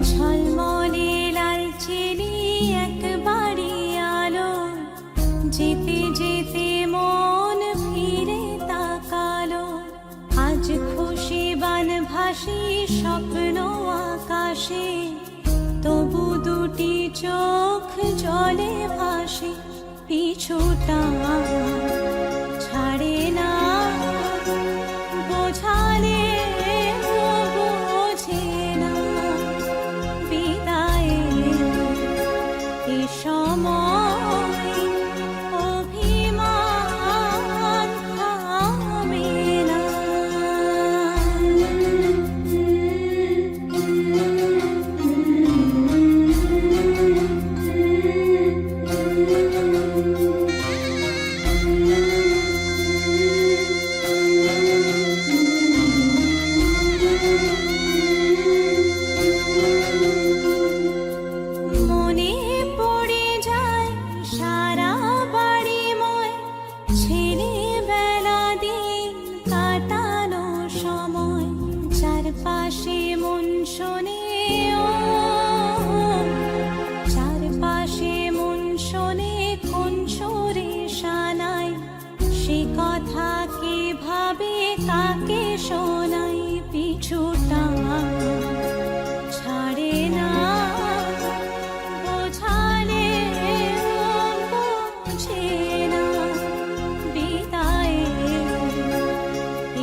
ঝলমলে লালচেরি একবারই আলো, যেতে যেতে মন ফিরে তাকালো। আজ খুশি বানভাসি স্বপ্ন আকাশে, তবু দুটি চোখ জলে ভাসে। পিছুটা ছাড়ে না, বোঝালে বোঝে না। বিদায়ের এ সময় অভিমান থামে না। মনে পড়ে যায় সারা বাড়িময় ছেলেবেলা দিন কাটানো সময়। চারপাশে মন শোনে, ও চারপাশে মন শোনে কোন সুরে শানায়। সে কথা কে ভাবে কাকে শোনাই। পিছুটা ছাড়ে না, বোঝালে বোঝে না। বিদায়ের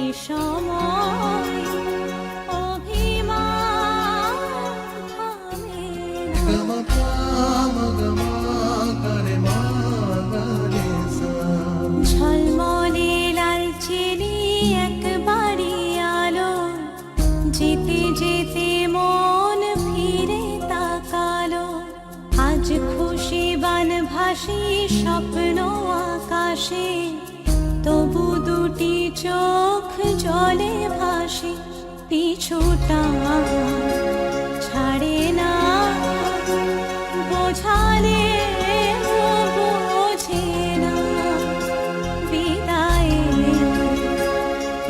এ সময় অভিমান থামে না। ঝলমলে লালচেরি একবারই আলো, যেতে যেতে মন ফিরে তাকালো। আজ খুশি বানভাসি স্বপ্ন আকাশে, তবু দুটি চোখ জলে ভাসে। পিছুটা ছাড়ে না, বোঝালে বোঝে না। বিদায়ের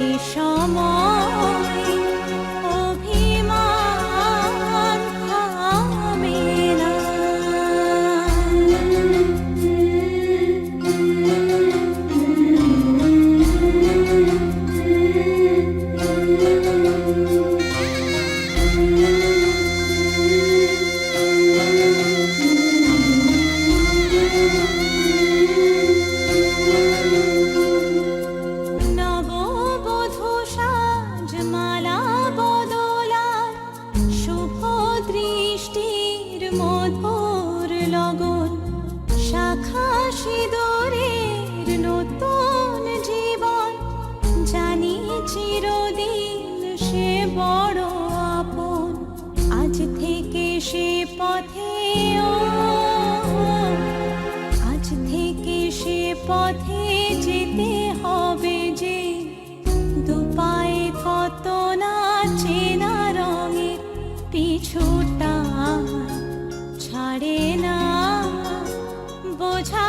এ সময় অভিমান থামে না। নববধূ সাজমালা বদলায়, শুভ দৃষ্টির মধুর লগন। শাখা সিঁদুরের নতুন জীবন, জানি চিরদিন সে বড় আপন। আজ থেকে সে পথে, ও আজ থেকে সে পথে যেতে হবে যে। দুপায়ে কত না চেনা রঙের। পিছুটা ছাড়ে না, বোঝা